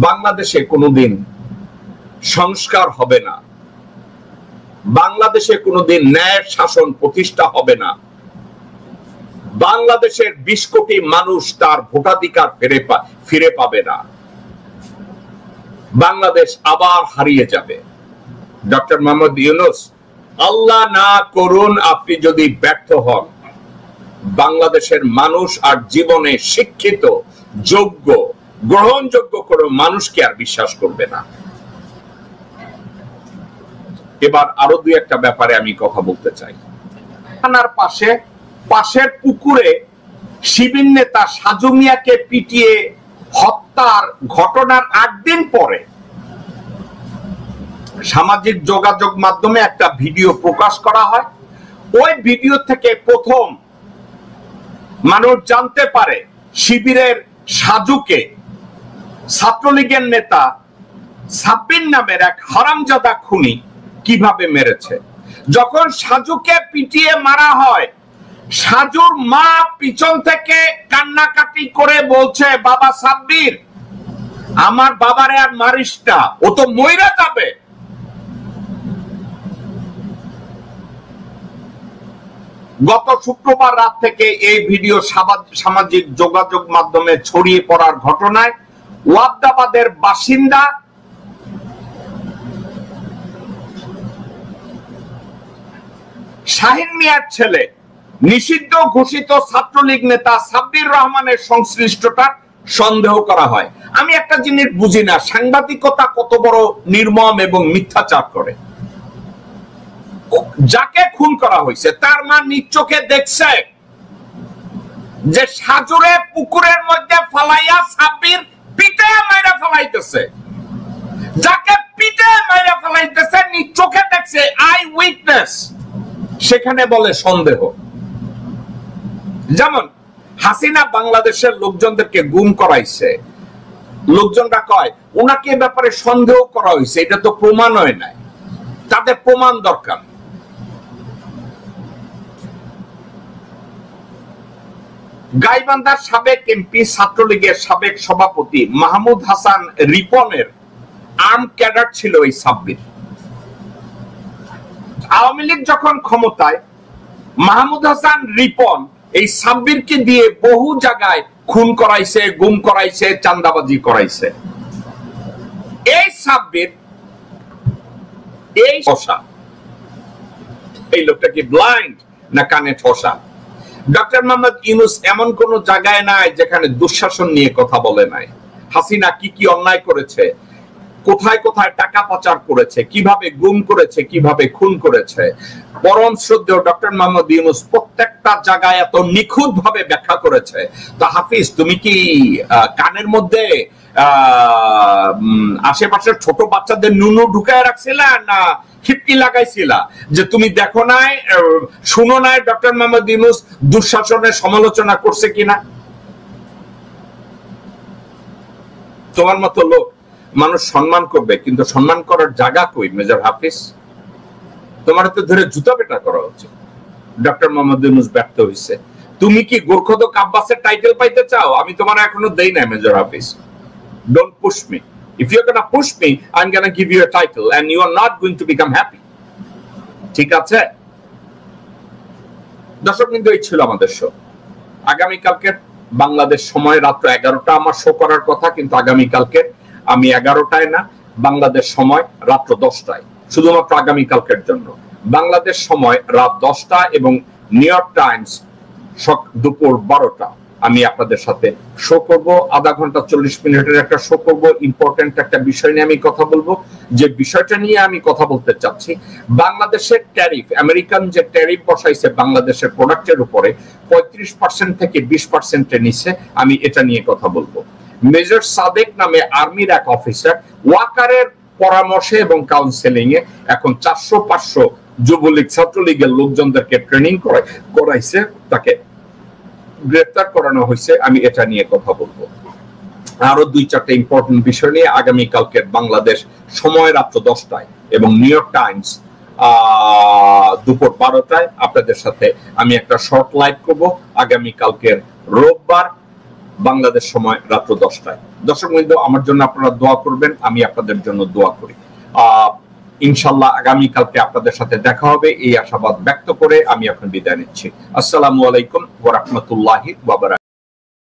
A: বাংলাদেশে কোনোদিন সংস্কার হবে না, বাংলাদেশে কোনোদিন ন্যায়ের শাসন প্রতিষ্ঠা হবে না, বাংলাদেশের 20 কোটি মানুষ তার ভোটাধিকার ফিরে পাবে না, বাংলাদেশ আবার হারিয়ে যাবে। ডক্টর মোহাম্মদ ইউনূস, আল্লাহ না করুন আপনি যদি ব্যর্থ হন, বাংলাদেশের মানুষ আর জীবনে শিক্ষিত, যোগ্য, গ্রহণযোগ্য কোনো মানুষকে আর বিশ্বাস করবে না। এবার আরো দুই একটা ব্যাপারে আমি কথা বলতে চাই। থানার পাশের পুকুরে শিবির নেতা সাজু মিয়াকে পিটিয়ে হত্যার ঘটনার 8 দিন পরে সামাজিক যোগাযোগ মাধ্যমে একটা ভিডিও প্রকাশ করা হয়। ওই ভিডিও থেকে প্রথম মানুষ জানতে পারে শিবিরের সাজুকে ছাত্রলীগের নেতা সাব্বির নামের এক হারামজাদা খুনি কিভাবে মেরেছে। যখন সাজুকে পিটিয়ে মারা হয়, সাজুর মা পিছন থেকে কান্নাকাটি করে বলছে, বাবা সাব্বির, আমার বাবারে আর মারিস না, ও তো মইরা যাবে। গত শুক্রবার রাত থেকে এই ভিডিও সামাজিক যোগাযোগ মাধ্যমে ছড়িয়ে পড়ার ঘটনায় ওয়াদাবাদের বাসিন্দা শাহিন মিয়ার ছেলে নিষিদ্ধ ঘোষিত ছাত্রলীগ নেতা সাব্বির রহমানের সংশ্লিষ্টতার সন্দেহ করা হয়। আমি একটা জিনিস বুঝি না, সাংবাদিকতা কত বড় নির্মম এবং মিথ্যাচার করে। যাকে খুন করা হয়েছে তার মা নিজ চোখে দেখছে যে সাজুরে পুকুরের মধ্যে ফালাইয়া সাব্বির পিটে মাইরা ফেলাইতেছে। যাকে পিটে মাইরা ফেলাইতেছে নিজ চোখে দেখছে, আই উইটনেস, সেখানে বলে সন্দেহ। যেমন হাসিনা বাংলাদেশের লোকজনদেরকে গুম করাইছে, লোকজনরা কয় ওনাকে ব্যাপারে সন্দেহ করা হয়েছে, এটা তো প্রমাণ হয় নাই, তাদের প্রমাণ দরকার। গাইবান্ধার সাবেক এমপি, ছাত্রলীগের সাবেক সভাপতি মাহমুদ হাসান রিপনের আর্ম ক্যাডার ছিল এই সাব্বির। আওয়ামী লীগ যখন ক্ষমতায়, মাহমুদ হাসান রিপন এই সাব্বিরকে দিয়ে বহু জায়গায় খুন করাইছে, গুম করাইছে, চাঁদাবাজি করাইছে। এই সাব্বির, এই ঠোসা, এই লোকটা কি ব্লাইন্ড না কানে ঠোসা? ডক্টর মোহাম্মদ ইউনূস এমন কোন জায়গায় নাই যেখানে দুঃশাসন নিয়ে কথা বলে নাই। হাসিনা কি কি অন্যায় করেছে, কোথায় কোথায় টাকা পাচার করেছে, কিভাবে গুম করেছে, কিভাবে খুন করেছে, পরম শ্রদ্ধেয় ডক্টর মোহাম্মদ ইউনূস প্রত্যেকটা জায়গায় এত নিখুঁত ভাবে ব্যাখ্যা করেছে। তো হাফিজ, তুমি কি কানের মধ্যে আশেপাশের ছোট বাচ্চাদের নুনু ঢুকায় রাখছিলা না খিপকি লাগাইছিলা যে তুমি দেখো নাই, শুনো নাই ডক্টর মোহাম্মদ ইউনূস দুঃশাসনের সমালোচনা করছে কিনা? তোমার মতো লোক মানুষ সম্মান করবে, কিন্তু সম্মান করার জায়গা কই মেজর হাফিজ? তোমার তো ধরে জুতা পেটা করা হচ্ছে। ডক্টর মোহাম্মদ ইউনূস ব্যর্থ হয়েছে, তুমি কি গোর্খদক আব্বাসের টাইটেল পাইতে চাও? আমি তোমার এখনো দেই না major Hafiz. Don't push me. If you're gonna push me, I'm gonna give you a title and you are not going to become happy. ঠিক আছে দর্শক, কিন্তু এই ছিল আমাদের শো। আগামীকালকে বাংলাদেশ সময় রাত্র 11টা আমার শো করার কথা, কিন্তু আগামীকালকে আমি 11টায় না, বাংলাদেশ সময় রাত্র 10টায়, শুধুমাত্র আগামীকালকের জন্য। বাংলাদেশ সময় রাত 10টা এবং নিউ ইয়র্ক টাইমস দুপুর 12টা আমি আপনাদের সাথে শো করব। আধা ঘন্টা 40 মিনিটের একটা শো করব। ইম্পর্টেন্ট একটা বিষয় নিয়ে আমি কথা বলবো। যে বিষয়টা নিয়ে আমি কথা বলতে চাচ্ছি, বাংলাদেশের ট্যারিফ, আমেরিকান যে ট্যারিফ বসাইছে বাংলাদেশের প্রোডাক্টের উপরে 35% থেকে 20% নিচে, আমি এটা নিয়ে কথা বলবো। মেজর সাদেক নামে আর্মির এক অফিসার ওয়াকারের পরামর্শে এবং কাউন্সেলিং এ এখন 400-500 যুবলীগ ছাত্রলীগের লোকজনদেরকে ট্রেনিং করাইছে, তাকে গ্রেফতার করানো হয়েছে। আমি এটা নিয়ে কথা বলবো। আরো 2-4টা ইম্পর্টেন্ট বিষয় নিয়ে আগামীকালকে বাংলাদেশ সময় রাত্র 10টায় এবং নিউ ইয়র্ক টাইমস দুপুর 12টায় আপনাদের সাথে আমি একটা শর্ট লাইভ করব আগামীকালকের রোববার বাংলাদেশ সময় রাত্র 10টায়। দর্শক বন্ধু, আমার জন্য আপনারা দোয়া করবেন, আমি আপনাদের জন্য দোয়া করি। ইনশাল্লাহ আগামীকালকে আপনাদের সাথে দেখা হবে এই আশাবাদ ব্যক্ত করে আমি এখন বিদায় নিচ্ছি। আসসালামু আলাইকুম ওয়া রাহমাতুল্লাহি ওয়া বারাকাতুহু।